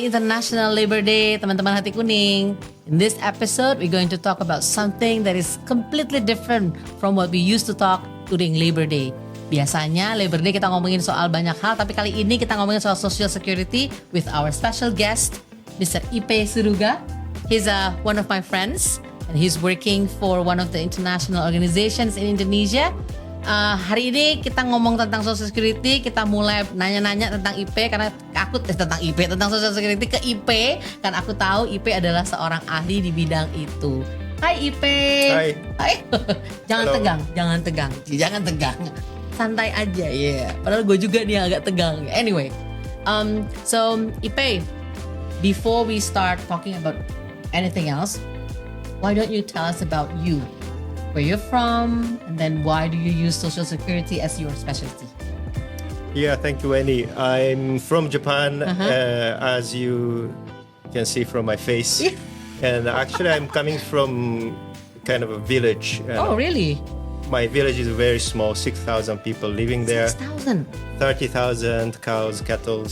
Happy International Labor Day, teman-teman hati kuning. In this episode, we're going to talk about something that is completely different from what we used to talk during Labor Day. Biasanya Labor Day kita ngomongin soal banyak hal, tapi kali ini kita ngomongin soal social security with our special guest, Mr. Ipe Suruga. He's one of my friends, and he's working for one of the international organizations in Indonesia. Hari ini kita ngomong tentang social security. Kita mulai nanya-nanya tentang IP karena aku tentang social security ke IP kan aku tahu IP adalah seorang ahli di bidang itu. Hai IP. Hai. Jangan tegang. Santai aja ya. Padahal gue juga nih agak tegang. Anyway, so IP, before we start talking about anything else, why don't you tell us about you? Where you're from, and then why do you use social security as your specialty? Yeah, thank you, Annie. I'm from Japan, as you can see from my face. And actually, I'm coming from kind of a village. Oh, really? My village is very small, 6,000 people living there. 6,000? 30,000 cows, cattle.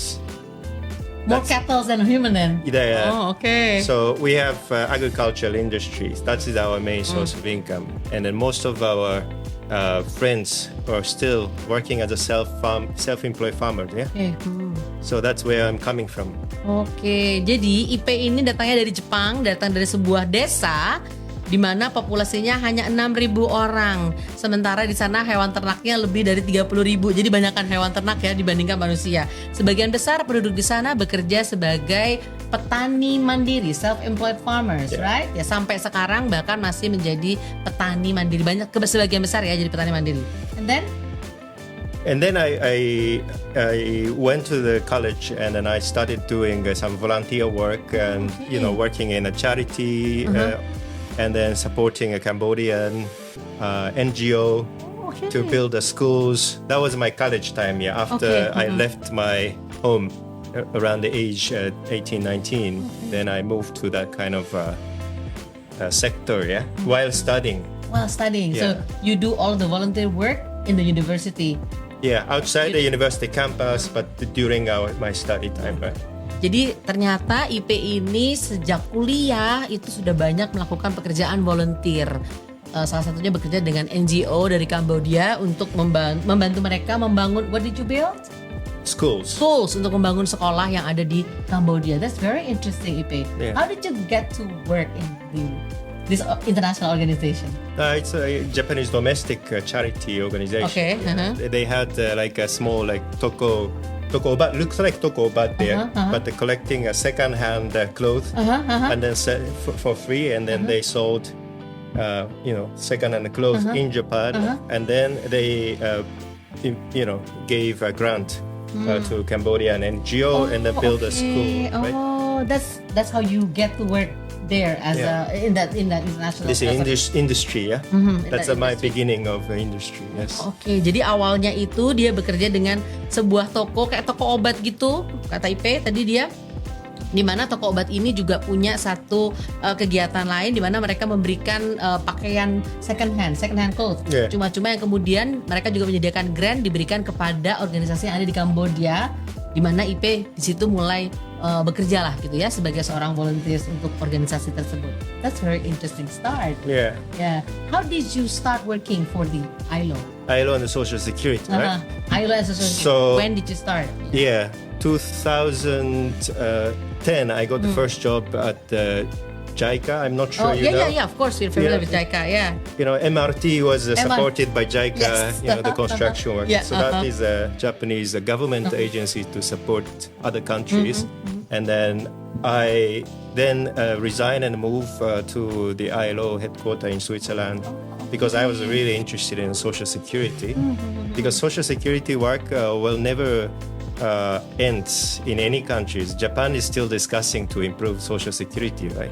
More cattle than human then? Yeah. Oh, okay. So we have agricultural industries. That is our main source of income. And then most of our friends are still working as a self-employed farmers. Yeah. Okay. So that's where I'm coming from. Oke, jadi IP ini datangnya dari Jepang, datang dari sebuah desa di mana populasinya hanya 6.000 orang. Sementara di sana hewan ternaknya lebih dari 30.000. Jadi banyakkan hewan ternak ya dibandingkan manusia. Sebagian besar penduduk di sana bekerja sebagai petani mandiri, self-employed farmers, right? Ya sampai sekarang bahkan masih menjadi petani mandiri. Sebagian besar ya jadi petani mandiri. And then I went to the college and then I started doing some volunteer work and working in a charity. And then supporting a Cambodian NGO to build the schools. That was my college time, after I left my home around the age 18, 19. Then I moved to that kind of sector, while studying. So you do all the volunteer work in the university? Yeah, outside the university campus, but during my study time, right? Jadi ternyata IP ini sejak kuliah itu sudah banyak melakukan pekerjaan volunteer. Salah satunya bekerja dengan NGO dari Kambodia untuk membantu mereka membangun, what did you build? Schools untuk membangun sekolah yang ada di Kambodia. That's very interesting, IP. Yeah. How did you get to work in this international organization? It's a Japanese domestic charity organization. Okay. They had like a small Tokobat looks like Tokobat there, but they're collecting a second-hand clothes and then sell for free, and then they sold, second-hand clothes in Japan, and then they, gave a grant to Cambodian NGO and then build a school. Right? Oh, that's how you get to work there as in that international. This industry, that's my beginning of the industry. Yes. Oke, jadi awalnya itu dia bekerja dengan sebuah toko kayak toko obat gitu, kata IP tadi dia. Di mana toko obat ini juga punya satu kegiatan lain di mana mereka memberikan pakaian second hand clothes. Cuma-cuma yang kemudian mereka juga menyediakan grant diberikan kepada organisasi yang ada di Kambodia, di mana IP di situ mulai bekerja lah gitu ya sebagai seorang volunteer untuk organisasi tersebut. That's very interesting start. Yeah. How did you start working for the ILO? ILO and the Social Security, right? ILO and Social Security. So, when did you start? 2010 I got the first job at JICA. I'm not sure you know. Yeah, of course we're familiar with JICA, yeah. MRT was supported by JICA, the construction work. So that is a Japanese government agency to support other countries. And then I resigned and moved to the ILO headquarters in Switzerland because I was really interested in social security. Because social security work will never ends in any countries. Japan is still discussing to improve social security, right?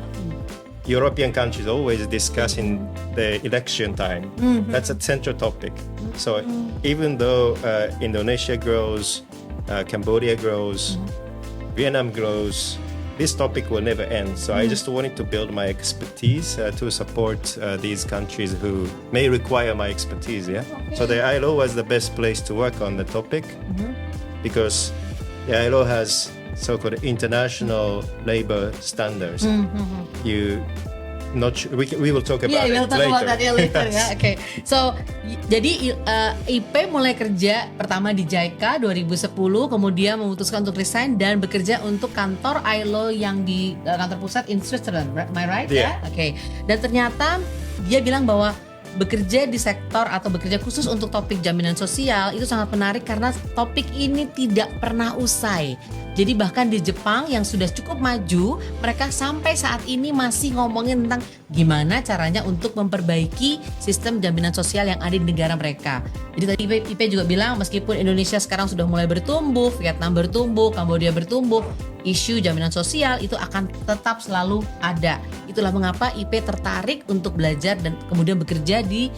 European countries always discuss in the election time. That's a central topic. So even though Indonesia grows, Cambodia grows, Vietnam grows, this topic will never end. So I just wanted to build my expertise to support these countries who may require my expertise. So the ILO was the best place to work on the topic because the ILO has so-called international labor standards. You not sure, we will talk about we'll talk later. about that later ya. Oke. So jadi IP mulai kerja pertama di JICA 2010, kemudian memutuskan untuk resign dan bekerja untuk kantor ILO yang di kantor pusat in Switzerland. Am I right? Yeah. Oke. Dan ternyata dia bilang bahwa bekerja di sektor atau bekerja khusus untuk topik jaminan sosial itu sangat menarik karena topik ini tidak pernah usai. Jadi bahkan di Jepang yang sudah cukup maju, mereka sampai saat ini masih ngomongin tentang gimana caranya untuk memperbaiki sistem jaminan sosial yang ada di negara mereka. Jadi tadi IP juga bilang meskipun Indonesia sekarang sudah mulai bertumbuh, Vietnam bertumbuh, Kambodia bertumbuh, isu jaminan sosial itu akan tetap selalu ada. Itulah mengapa IP tertarik untuk belajar dan kemudian bekerja di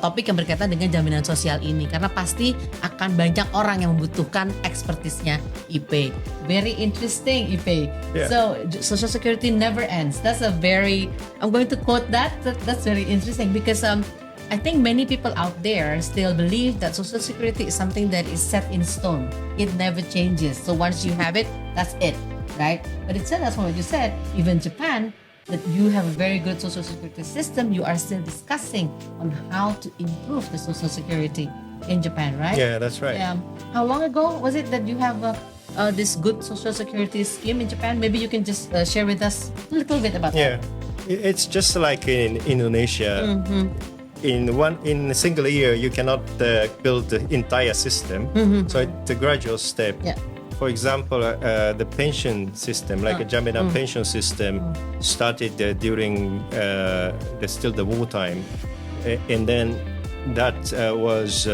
topik yang berkaitan dengan jaminan sosial ini. Karena pasti akan banyak orang yang membutuhkan ekspertisnya IP. Very interesting, IP. Yeah. So, Social Security never ends. That's a very, I'm going to quote that. That's very interesting because I think many people out there still believe that Social Security is something that is set in stone. It never changes. So once you have it, that's it, right? But it said, that's what you said, even Japan, that you have a very good Social Security system, you are still discussing on how to improve the Social Security in Japan, right? Yeah, that's right. Yeah. How long ago was it that you have this good Social Security scheme in Japan? Maybe you can just share with us a little bit about that. It's just like in Indonesia. In a single year, you cannot build the entire system. So it's a gradual step. Yeah. For example, the pension system, like a jaminan pension system, started during still the wartime, and then that was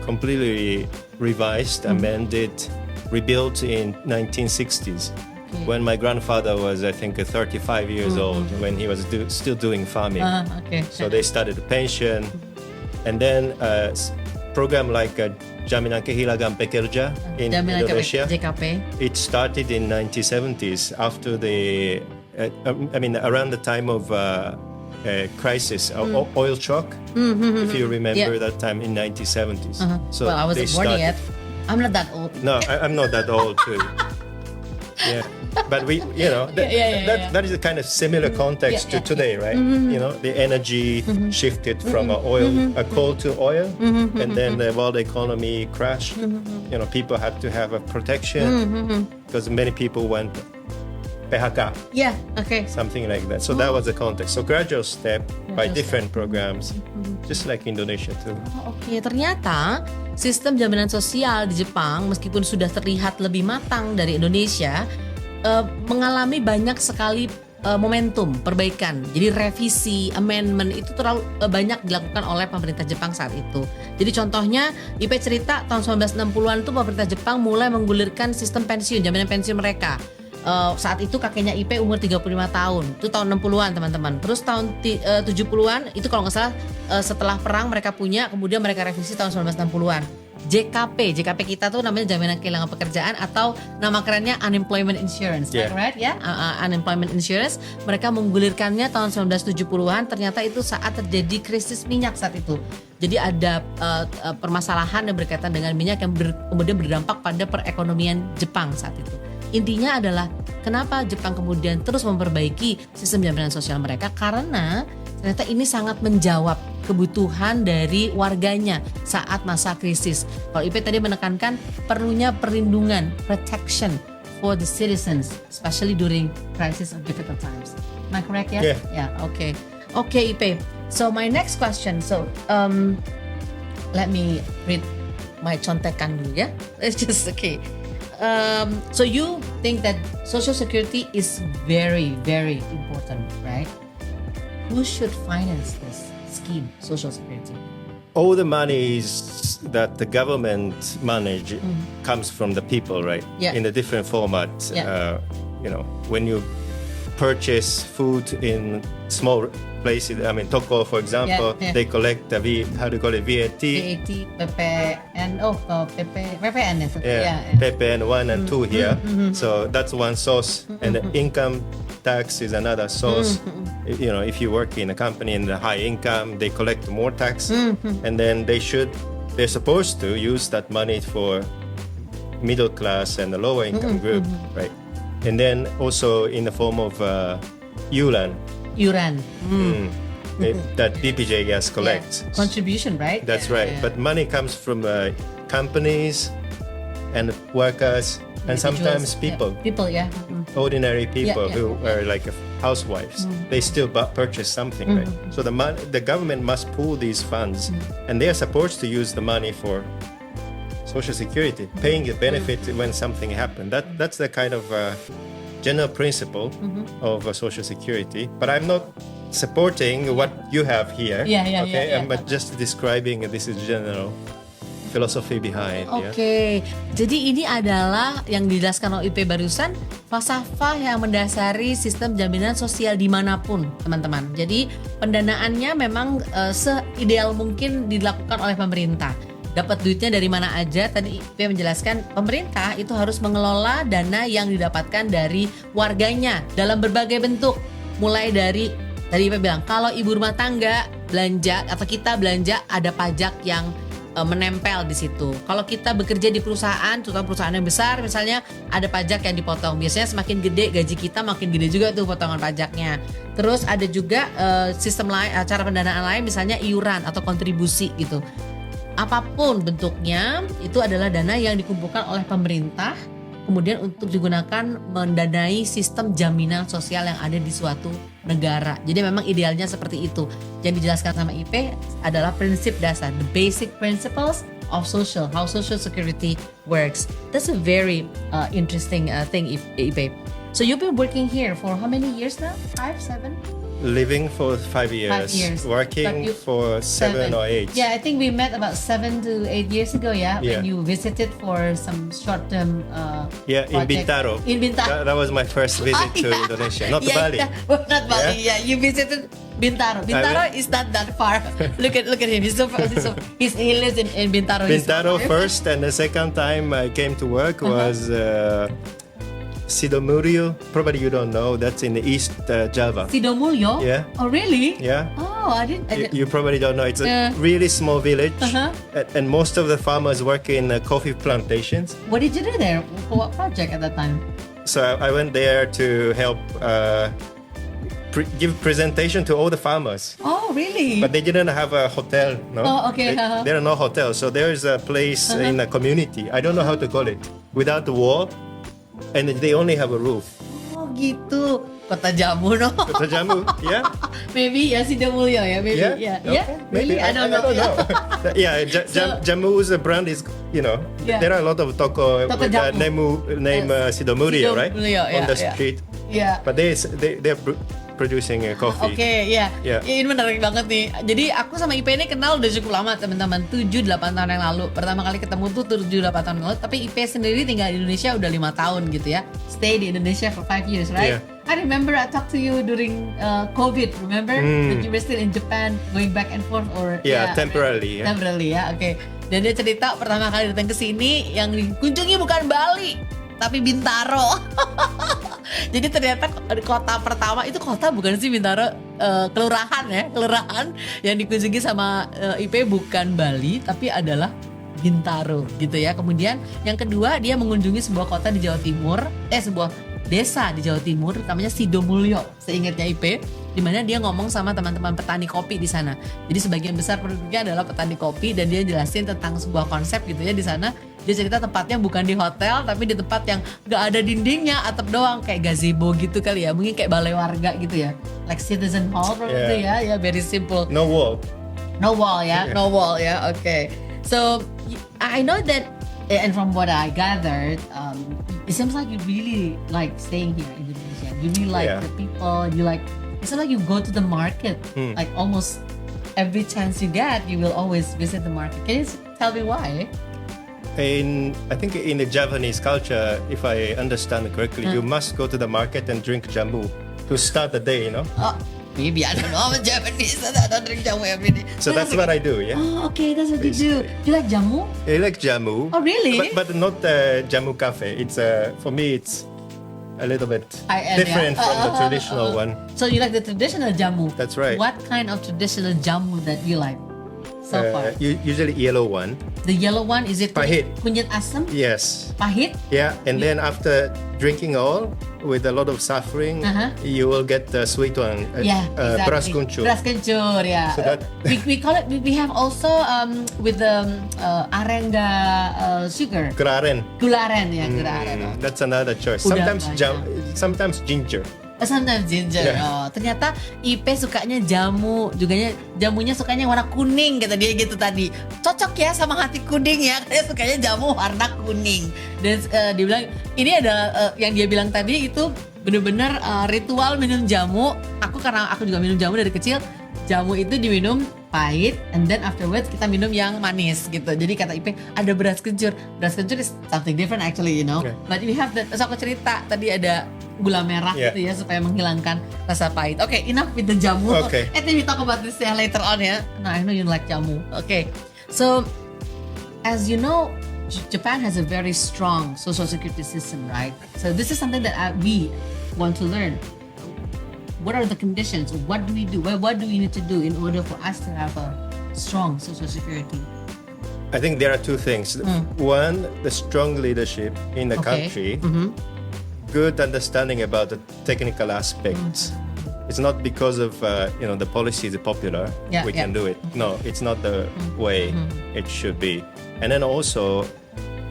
completely revised, amended, rebuilt in 1960s. When my grandfather was, I think, 35 years old, when he was still doing farming. So they started a pension, and then program like Jaminan Kehilangan Pekerja in Indonesia. JKP. It started in 1970s after the, around the time of crisis, oil shock. If you remember that time in 1970s. So well, I wasn't born yet. I'm not that old. No, I'm not that old too. Yeah, but that is a kind of similar context to today, right? You know, the energy shifted from coal to oil, and then the world economy crashed. You know, people had to have a protection because many people went PHK. Something like that. So that was the context. So gradual step by different programs, just like Indonesia too. Ternyata sistem jaminan sosial di Jepang meskipun sudah terlihat lebih matang dari Indonesia, mengalami banyak sekali momentum perbaikan. Jadi revisi, amendment itu terlalu banyak dilakukan oleh pemerintah Jepang saat itu. Jadi contohnya IP cerita tahun 1960-an itu pemerintah Jepang mulai menggulirkan sistem pensiun, jaminan pensiun mereka. Saat itu kakeknya IP umur 35 tahun. Itu tahun 60-an teman-teman. Terus tahun 70-an itu kalau nggak salah setelah perang mereka punya, kemudian mereka revisi tahun 1960-an. JKP kita tuh namanya jaminan kehilangan pekerjaan atau nama kerennya unemployment insurance, right? Unemployment insurance. Mereka menggulirkannya tahun 1970-an. Ternyata itu saat terjadi krisis minyak saat itu. Jadi ada permasalahan yang berkaitan dengan minyak yang kemudian berdampak pada perekonomian Jepang saat itu. Intinya adalah kenapa Jepang kemudian terus memperbaiki sistem jaminan sosial mereka, karena ternyata ini sangat menjawab kebutuhan dari warganya saat masa krisis. Kalau IP tadi menekankan perlunya perlindungan, protection for the citizens, especially during crisis of difficult times. Am I correct? Yeah. Okay, IP. So my next question. So let me read my contekan dulu ya. It's just okay. So you think that Social Security is very, very important, right? Who should finance this scheme, Social Security? All the monies that the government manage comes from the people, right? In a different format. When you purchase food in small places, Toko, for example, they collect the VAT. PPN, PPN. PPN 1 and 2 here. So that's one source, and the income tax is another source. If you work in a company in the high income, they collect more tax, and then they're supposed to use that money for middle class and the lower income group, right? And then also in the form of yuran. Yuran. That BPJS collects. Yeah. Contribution, right? That's right. But money comes from companies and workers and sometimes people. Yeah. People, yeah. Ordinary people Yeah. who are like housewives. They still purchase something, right? So the government must pool these funds, and they are supposed to use the money for Social Security, paying a benefit when something happened. That's the kind of general principle of Social Security. But I'm not supporting what you have here. Okay, I'm just describing this is general philosophy behind. Oke, jadi ini adalah yang dijelaskan oleh IP barusan, falsafah yang mendasari sistem jaminan sosial dimanapun, teman-teman. Jadi pendanaannya memang seideal mungkin dilakukan oleh pemerintah. Dapat duitnya dari mana aja? Tadi IP menjelaskan pemerintah itu harus mengelola dana yang didapatkan dari warganya dalam berbagai bentuk. Mulai dari tadi IP bilang kalau ibu rumah tangga belanja atau kita belanja ada pajak yang menempel di situ. Kalau kita bekerja di perusahaan, terutama perusahaan yang besar, misalnya ada pajak yang dipotong. Biasanya semakin gede gaji kita, makin gede juga tuh potongan pajaknya. Terus ada juga sistem lain, cara pendanaan lain, misalnya iuran atau kontribusi gitu. Apapun bentuknya, itu adalah dana yang dikumpulkan oleh pemerintah, kemudian untuk digunakan mendanai sistem jaminan sosial yang ada di suatu negara. Jadi memang idealnya seperti itu. Yang dijelaskan sama IP adalah prinsip dasar, the basic principles of how social security works. That's a very interesting thing, IP. So you've been working here for how many years now? 5, 7? Living for 5 years, 5 years. Working for 7 or 8. Yeah, I think we met about 7 to 8 years ago, when you visited for some short-term in project. Bintaro. In Bintaro. That was my first visit to Indonesia, not to Bali. Not Bali, you visited Bintaro. Bintaro is not that far. Look at him, he lives in Bintaro. Bintaro first, and the second time I came to work was Sidomulyo. Probably you don't know. That's in the East Java. Sidomulyo? Yeah. Oh, really? Yeah. Oh, I didn't. You probably don't know. It's a really small village, and most of the farmers work in coffee plantations. What did you do there? For what project at that time? So I went there to help give presentation to all the farmers. Oh, really? But they didn't have a hotel. No. Oh, okay. There are no hotels. So there is a place in a community. I don't know how to call it. Without the wall. And they only have a roof. Oh gitu, kota jamu no? Kota jamu, yeah. Maybe Sidomulyo, maybe, yeah. Okay. Maybe I don't know. Yeah, Jamu's brand is, there are a lot of toko with the name Sidomulyo, right? On the street. Yeah. But they're producing coffee. Oke, ya. Ini menarik banget nih. Jadi aku sama IP ini kenal udah cukup lama, teman-teman. 7-8 tahun yang lalu. Pertama kali ketemu tuh 7-8 tahun yang lalu. Tapi IP sendiri tinggal di Indonesia udah 5 tahun gitu ya. Stay di Indonesia for 5 years, right? Yeah. I remember I talked to you during COVID. Remember? That you were still in Japan, going back and forth, or temporarily. Temporarily, ya. Oke. Dan dia cerita pertama kali datang ke sini yang dikunjungi bukan Bali, tapi Bintaro. Jadi ternyata kota pertama itu kota bukan sih Bintaro, kelurahan yang dikunjungi sama IP bukan Bali tapi adalah Bintaro gitu ya. Kemudian yang kedua dia mengunjungi sebuah kota di Jawa Timur, sebuah desa di Jawa Timur namanya Sidomulyo, seingatnya IP, di mana dia ngomong sama teman-teman petani kopi di sana. Jadi sebagian besar penduduknya adalah petani kopi dan dia jelasin tentang sebuah konsep gitu ya di sana. Dia cerita tempatnya bukan di hotel tapi di tempat yang gak ada dindingnya, atap doang, kayak gazebo gitu kali ya, mungkin kayak balai warga gitu ya, like citizen hall probably ya, very simple. No wall ya, no wall ya. Okay, so I know that, and from what I gathered, it seems like you really like staying here in Indonesia. You really like the people. It's like you go to the market, like almost every chance you get, you will always visit the market. Can you tell me why? I think in the Javanese culture, if I understand correctly, you must go to the market and drink jamu to start the day, Maybe, I don't know, I'm Japanese, I don't drink jamu every day. So that's what I do, yeah. Oh, okay, that's what you do. You like jamu? I like jamu. Oh, really? But not jamu cafe. It's for me, it's a little bit different from the traditional one. So you like the traditional jamu? That's right. What kind of traditional jamu that you like? so far? Usually yellow one. The yellow one, is it Pahit. kunyit asam? Yes. Pahit? Yeah, and then after drinking all with a lot of suffering, you will get the sweet one. Exactly. Beras kencur. Beras kencur, yeah. So that- we call it. We have also with the arenga sugar. Gula aren. Gula aren, ya, gula aren. That's another choice. Udah Sometimes ginger. Sometimes ginger. Yeah. Oh, ternyata Ipe sukanya jamu, jamunya sukanya warna kuning kata dia gitu tadi. Cocok ya sama hati kuning ya, dia sukanya jamu warna kuning. Dan dia bilang ini ada yang dia bilang tadi itu benar-benar ritual minum jamu. Karena aku juga minum jamu dari kecil. Jamu itu diminum pahit, and then afterwards kita minum yang manis gitu. Jadi kata Ipe ada beras kencur. Beras kencur is something different actually, you know. Okay. But we have that. So aku cerita tadi ada gula merah gitu ya supaya menghilangkan rasa pahit. Okay, enough with the jamu. Okay. I think we talk about this later on ya. No, I know you like jamu. Okay, so as you know, Japan has a very strong social security system, right? So this is something that we want to learn. What are the conditions? What do we do? What do we need to do in order for us to have a strong social security? I think there are two things. One, the strong leadership in the country. Good understanding about the technical aspects. It's not because of the policy is popular we can do it. No, it's not the way it should be. And then also,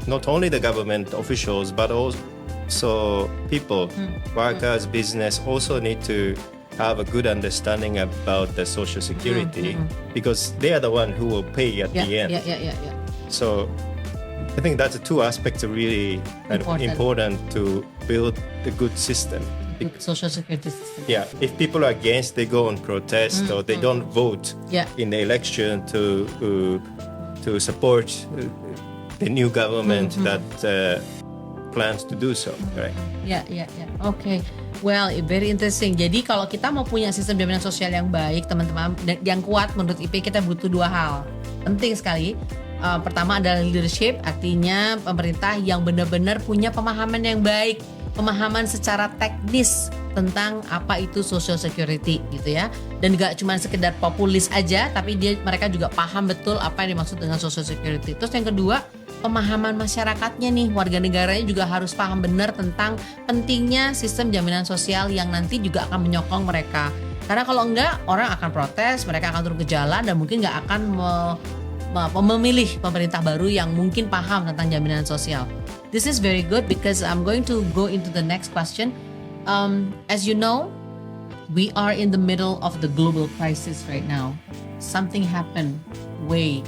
not only the government officials, but also people, workers, business also need to have a good understanding about the social security because they are the one who will pay at the end. So I think that's the two aspects are really important to build a good system. Social security system. Yeah, if people are against, they go on protest or they don't vote in the election to support the new government that plans to do so, right? Yeah. Okay. Well, very interesting. Jadi kalau kita mau punya sistem jaminan sosial yang baik, teman-teman, yang kuat menurut IP kita butuh dua hal. Penting sekali. Pertama adalah leadership, artinya pemerintah yang benar-benar punya pemahaman yang baik, pemahaman secara teknis tentang apa itu social security gitu ya. Dan gak cuma sekedar populis aja, tapi mereka juga paham betul apa yang dimaksud dengan social security. Terus yang kedua, pemahaman masyarakatnya nih, warga negaranya juga harus paham benar tentang pentingnya sistem jaminan sosial yang nanti juga akan menyokong mereka. Karena kalau enggak, orang akan protes, mereka akan turun ke jalan dan mungkin gak akan memilih pemerintah baru yang mungkin paham tentang jaminan sosial. This is very good because I'm going to go into the next question. As you know, we are in the middle of the global crisis right now. Something happened way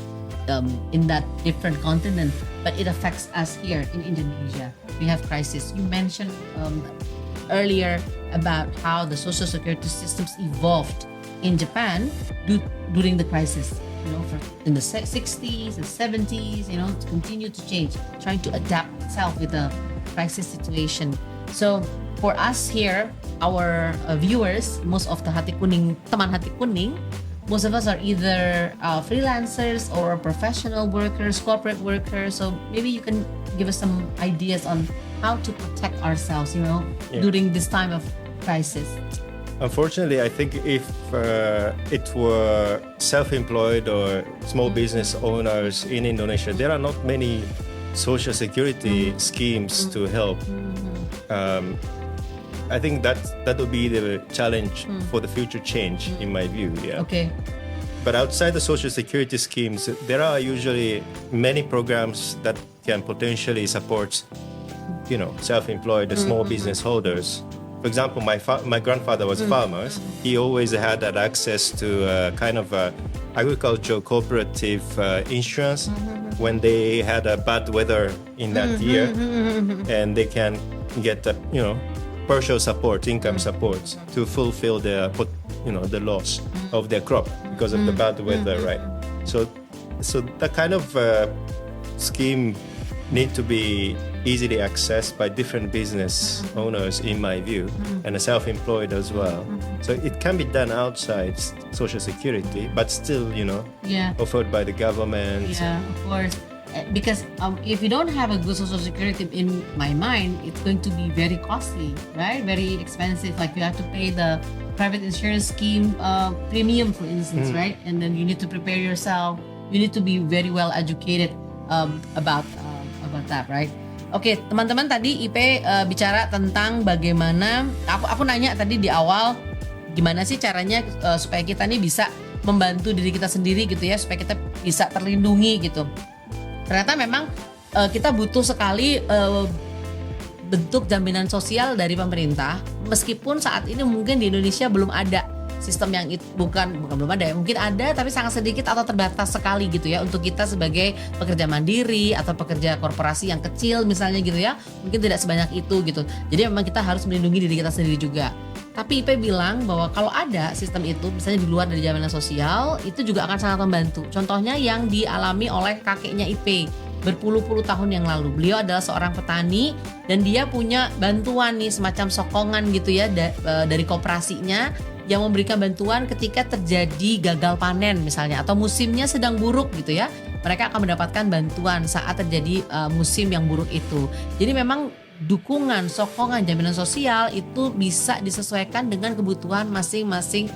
in that different continent, but it affects us here in Indonesia. We have crisis. You mentioned earlier about how the social security systems evolved in Japan during the crisis. In the 60s, the 70s, to continue to change, trying to adapt itself with the crisis situation. So for us here, our viewers, most of the teman Hati Kuning, most of us are either freelancers or professional workers, corporate workers. So maybe you can give us some ideas on how to protect ourselves, during this time of crisis. Unfortunately, I think if it were self-employed or small business owners in Indonesia, there are not many social security schemes to help. I think that would be the challenge for the future change, in my view. Yeah. Okay. But outside the social security schemes, there are usually many programs that can potentially support, self-employed, small business holders. For example, my grandfather was farmers. He always had that access to kind of agricultural cooperative insurance when they had a bad weather in that year, and they can get partial support, income support to fulfill the loss of their crop because of the bad weather, right? So that kind of scheme need to be easily accessed by different business owners, in my view, and self-employed as well. So it can be done outside Social Security, but still, offered by the government. Yeah, of course. Because if you don't have a good Social Security, in my mind, it's going to be very costly, right? Very expensive. Like you have to pay the private insurance scheme premium, for instance, right? And then you need to prepare yourself you need to be very well educated about that, right? Oke, teman-teman, tadi IP bicara tentang bagaimana aku nanya tadi di awal, gimana sih caranya supaya kita nih bisa membantu diri kita sendiri gitu ya, supaya kita bisa terlindungi gitu. Ternyata memang kita butuh sekali bentuk jaminan sosial dari pemerintah, meskipun saat ini mungkin di Indonesia belum ada sistem yang bukan belum ada ya, mungkin ada tapi sangat sedikit atau terbatas sekali gitu ya untuk kita sebagai pekerja mandiri atau pekerja korporasi yang kecil misalnya gitu ya, mungkin tidak sebanyak itu gitu. Jadi memang kita harus melindungi diri kita sendiri juga. Tapi IP bilang bahwa kalau ada sistem itu misalnya di luar dari jaminan sosial, itu juga akan sangat membantu. Contohnya yang dialami oleh kakeknya IP berpuluh-puluh tahun yang lalu. Beliau adalah seorang petani dan dia punya bantuan nih, semacam sokongan gitu ya dari koperasinya yang memberikan bantuan ketika terjadi gagal panen misalnya atau musimnya sedang buruk gitu ya. Mereka akan mendapatkan bantuan saat terjadi musim yang buruk itu. Jadi memang dukungan, sokongan, jaminan sosial itu bisa disesuaikan dengan kebutuhan masing-masing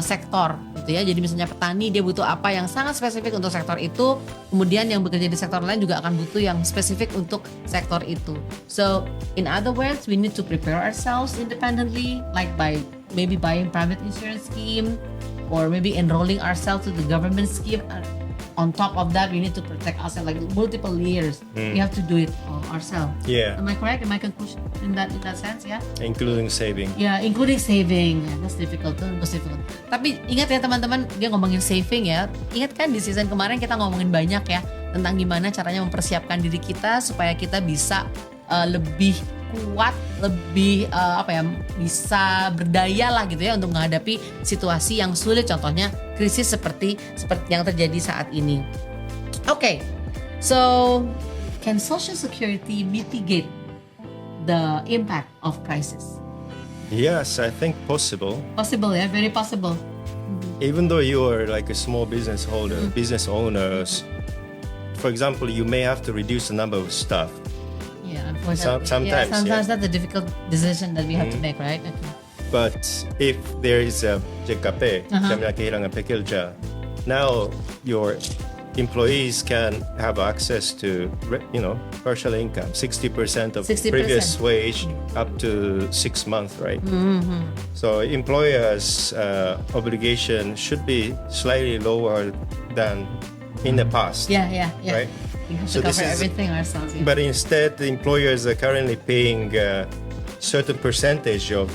sektor gitu ya. Jadi misalnya petani dia butuh apa yang sangat spesifik untuk sektor itu, kemudian yang bekerja di sektor lain juga akan butuh yang spesifik untuk sektor itu. So in other words, we need to prepare ourselves independently, like by maybe buying private insurance scheme or maybe enrolling ourselves to the government scheme. On top of that, we need to protect ourselves, like multiple layers. We have to do it ourselves. Yeah. Am I correct? Am I conclusion in that sense? Yeah. Including saving. Yeah, including saving. Yeah, that's difficult. Tapi ingat ya teman-teman, dia ngomongin saving ya. Ingat kan di season kemarin kita ngomongin banyak ya tentang gimana caranya mempersiapkan diri kita supaya kita bisa lebih kuat, lebih bisa berdaya lah gitu ya untuk menghadapi situasi yang sulit, contohnya krisis seperti yang terjadi saat ini. Okay, so can Social Security mitigate the impact of crisis? Yes, I think possible. Possible, yeah, very possible. Even though you are like a small business holder, business owners, for example, you may have to reduce the number of staff. Yeah, unfortunately. Sometimes that's a difficult decision that we have to make, right? Okay. But if there is a JKP, Jaminan Kehilangan Pekerja, now your employees can have access to, partial income, 60% of 60%. previous wage up to 6 months, right? So employers' obligation should be slightly lower than in the past. Yeah. Right? We have to cover everything ourselves. Yeah. But instead, the employers are currently paying a certain percentage of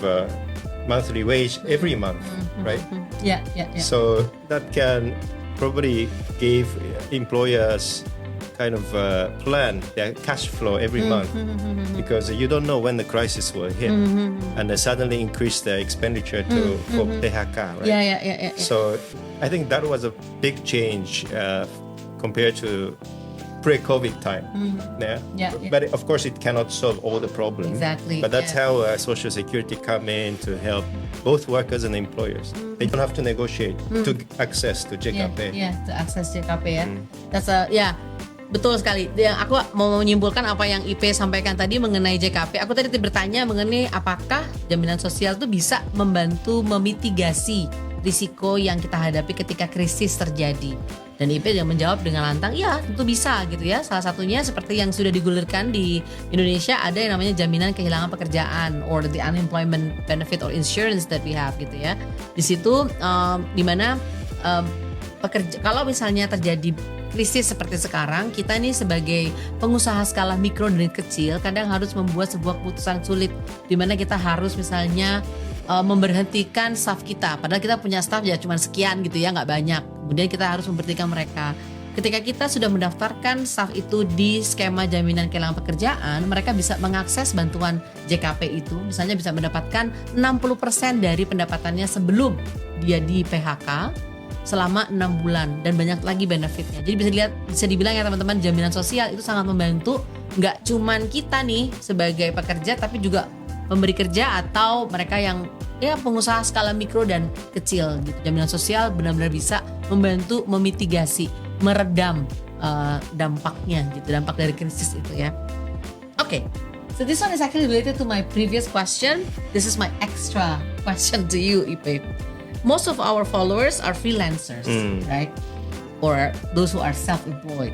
monthly wage every month, right? Yeah. So that can probably give employers kind of plan their cash flow every month because you don't know when the crisis will hit and they suddenly increase their expenditure for PHK, right? Yeah. So I think that was a big change compared to pre-COVID time. Yeah. But of course, it cannot solve all the problems. Exactly. But that's how Social Security come in to help both workers and employers. They don't have to negotiate to access to JKP. Yeah, to access JKP ya. Betul sekali. Yang aku mau menyimpulkan apa yang IP sampaikan tadi mengenai JKP. Aku tadi bertanya mengenai apakah jaminan sosial itu bisa membantu memitigasi risiko yang kita hadapi ketika krisis terjadi. Dan IP yang menjawab dengan lantang, ya tentu bisa gitu ya. Salah satunya seperti yang sudah digulirkan di Indonesia, ada yang namanya jaminan kehilangan pekerjaan or the unemployment benefit or insurance that we have gitu ya. Di situ dimana kalau misalnya terjadi krisis seperti sekarang, kita nih sebagai pengusaha skala mikro dan kecil kadang harus membuat sebuah keputusan sulit di mana kita harus misalnya memberhentikan staff kita, padahal kita punya staff ya cuma sekian gitu ya, nggak banyak. Kemudian kita harus memberhentikan mereka. Ketika kita sudah mendaftarkan staff itu di skema jaminan kehilangan pekerjaan, mereka bisa mengakses bantuan JKP itu, misalnya bisa mendapatkan 60% dari pendapatannya sebelum dia di PHK selama 6 bulan dan banyak lagi benefitnya. Jadi bisa dibilang ya teman-teman, jaminan sosial itu sangat membantu nggak cuman kita nih sebagai pekerja, tapi juga pemberi kerja atau mereka yang ya pengusaha skala mikro dan kecil gitu. Jaminan sosial benar-benar bisa membantu memitigasi, meredam dampaknya gitu, dampak dari krisis itu ya. Okay, so this one is actually related to my previous question. This is my extra question to you, Ipe. Most of our followers are freelancers, right? or those who are self-employed.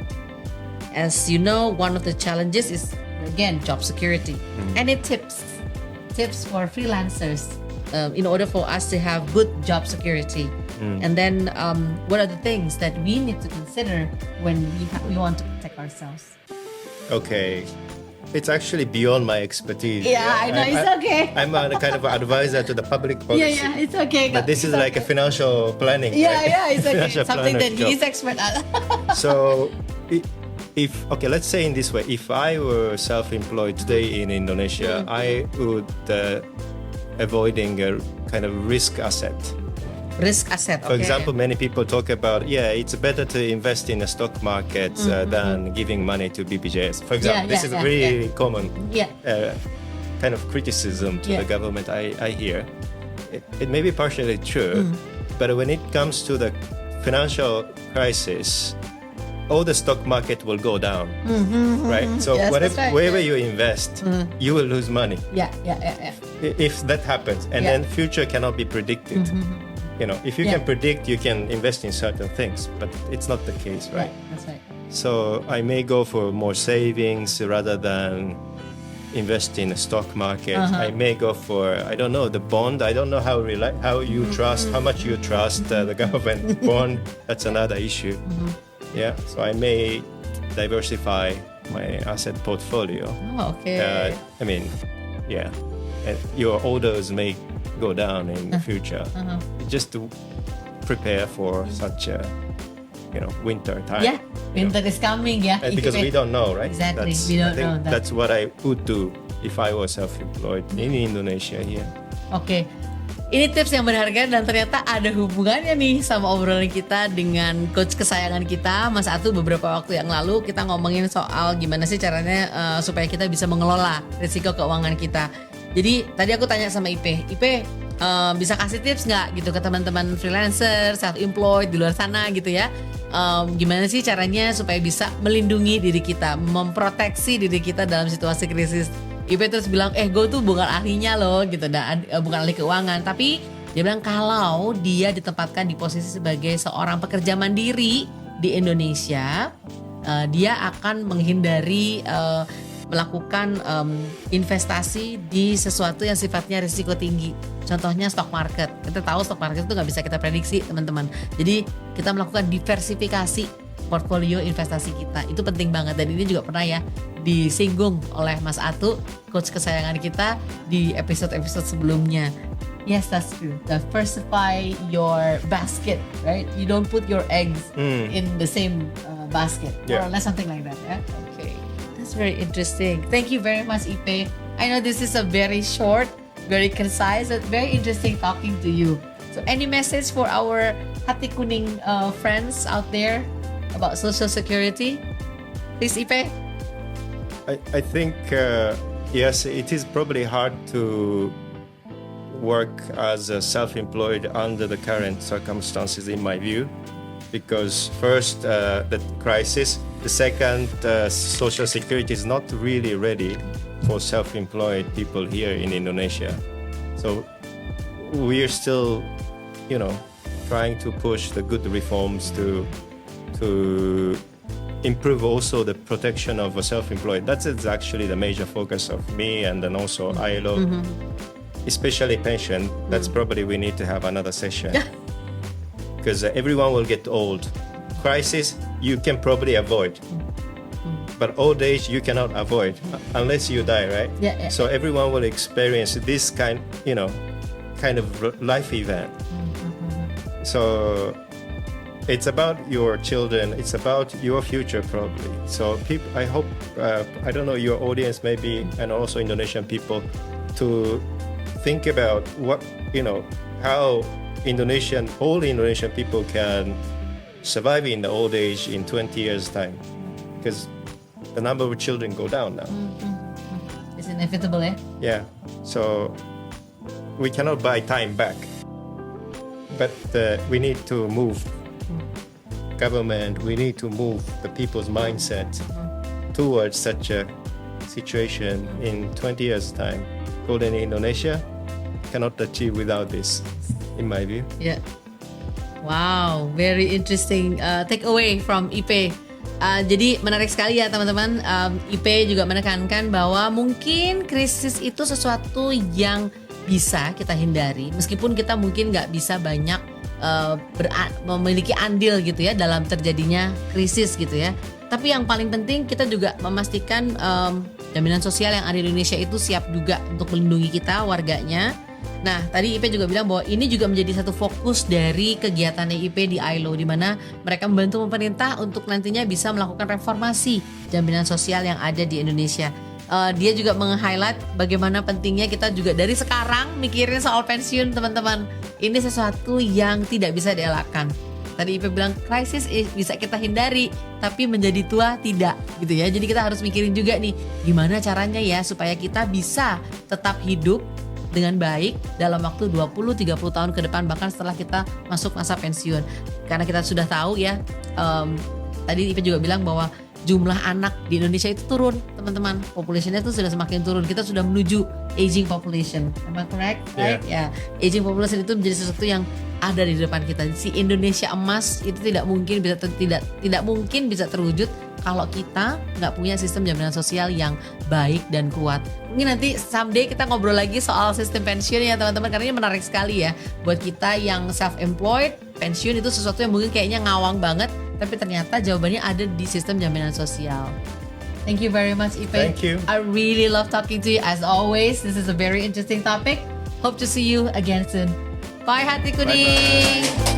As you know, one of the challenges is, again, job security. Any tips for freelancers in order for us to have good job security? And then what are the things that we need to consider when we want to protect ourselves? Okay. It's actually beyond my expertise. Yeah, I know. It's okay. I'm a kind of advisor to the public policy. Yeah, it's okay. But this is like a financial planning. Yeah, it's okay. Financial Something that planner he is expert at. So, let's say in this way, if I were self-employed today in Indonesia, I would avoiding a kind of risk asset. Risk asset. For example, many people talk about, it's better to invest in the stock market than giving money to BPJS. For example, this is really common kind of criticism to the government I hear. It may be partially true, but when it comes to the financial crisis, all the stock market will go down, right? So wherever you invest, you will lose money. Yeah. If that happens, and then future cannot be predicted. If you can predict, you can invest in certain things, but it's not the case, right? Yeah, that's right. So I may go for more savings rather than invest in the stock market. I may go for, I don't know, the bond. I don't know how you trust, how much you trust the government bond. That's another issue. Yeah, so I may diversify my asset portfolio. Oh, okay. And your orders may go down in the future, just to prepare for such a winter time. Yeah, winter is coming. Yeah, because we don't know, right? Exactly, we don't know. That's what I would do if I was self-employed in Indonesia here. Okay. Ini tips yang berharga dan ternyata ada hubungannya nih sama obrolan kita dengan coach kesayangan kita, Mas Atu. Beberapa waktu yang lalu kita ngomongin soal gimana sih caranya supaya kita bisa mengelola risiko keuangan kita. Jadi tadi aku tanya sama Ipe, bisa kasih tips nggak gitu ke teman-teman freelancer, self-employed di luar sana gitu ya. Gimana sih caranya supaya bisa melindungi diri kita, memproteksi diri kita dalam situasi krisis. Ipe terus bilang, gue tuh bukan ahlinya loh gitu, bukan ahli keuangan. Tapi dia bilang kalau dia ditempatkan di posisi sebagai seorang pekerja mandiri di Indonesia, dia akan menghindari melakukan investasi di sesuatu yang sifatnya risiko tinggi. Contohnya stock market. Kita tahu stock market itu nggak bisa kita prediksi, teman-teman. Jadi kita melakukan diversifikasi portfolio investasi kita. Itu penting banget, dan ini juga pernah ya disinggung oleh Mas Atu, coach kesayangan kita di episode-episode sebelumnya. Yes, that's true. Diversify your basket, right? You don't put your eggs in the same basket, or less something like that. Yeah? Okay, that's very interesting. Thank you very much, Ipe. I know this is a very short, very concise, and very interesting talking to you. So, any message for our Hati Kuning friends out there about Social Security? Please, Ipe. I think, yes, it is probably hard to work as a self-employed under the current circumstances, in my view, because first, the crisis, the second, Social Security is not really ready for self-employed people here in Indonesia. So we are still, trying to push the good reforms to improve also the protection of a self-employed. That's actually the major focus of me, and then also ILO, especially pension. That's probably we need to have another session because everyone will get old. Crisis you can probably avoid, but old age you cannot avoid unless you die, right? Yeah. So everyone will experience this kind of life event. So it's about your children. It's about your future, probably. So I hope, I don't know, your audience maybe, and also Indonesian people, to think about what, how all Indonesian people can survive in the old age in 20 years' time. Because the number of children go down now. It's inevitable, eh? Yeah. So we cannot buy time back. But we need to move government, we need to move the people's mindset towards such a situation in 20 years' time. Golden Indonesia cannot achieve without this, in my view. Yeah. Wow, very interesting take away from IP. Jadi menarik sekali ya teman-teman. IP juga menekankan bahwa mungkin krisis itu sesuatu yang bisa kita hindari, meskipun kita mungkin nggak bisa banyak memiliki andil gitu ya dalam terjadinya krisis gitu ya. Tapi yang paling penting kita juga memastikan jaminan sosial yang ada di Indonesia itu siap juga untuk melindungi kita warganya. Nah, tadi IP juga bilang bahwa ini juga menjadi satu fokus dari kegiatan IP di ILO, di mana mereka membantu pemerintah untuk nantinya bisa melakukan reformasi jaminan sosial yang ada di Indonesia. Dia juga meng-highlight bagaimana pentingnya kita juga dari sekarang mikirin soal pensiun, teman-teman. Ini sesuatu yang tidak bisa dielakkan. Tadi IP bilang krisis bisa kita hindari, tapi menjadi tua tidak gitu ya. Jadi kita harus mikirin juga nih gimana caranya ya supaya kita bisa tetap hidup dengan baik dalam waktu 20-30 tahun ke depan, bahkan setelah kita masuk masa pensiun. Karena kita sudah tahu ya, tadi IP juga bilang bahwa jumlah anak di Indonesia itu turun, teman-teman. Populasinya itu sudah semakin turun. Kita sudah menuju aging population. Am I correct? Right? Ya, aging population itu menjadi sesuatu yang ada di depan kita. Si Indonesia emas itu tidak mungkin bisa terwujud kalau kita nggak punya sistem jaminan sosial yang baik dan kuat. Mungkin nanti someday kita ngobrol lagi soal sistem pensiun ya teman-teman, karena ini menarik sekali ya buat kita yang self-employed. Pensiun itu sesuatu yang mungkin kayaknya ngawang banget, tapi ternyata jawabannya ada di sistem jaminan sosial. Thank you very much, Ipe. Thank you. I really love talking to you as always. This is a very interesting topic. Hope to see you again soon. Bye, Hati Kuning. Bye-bye.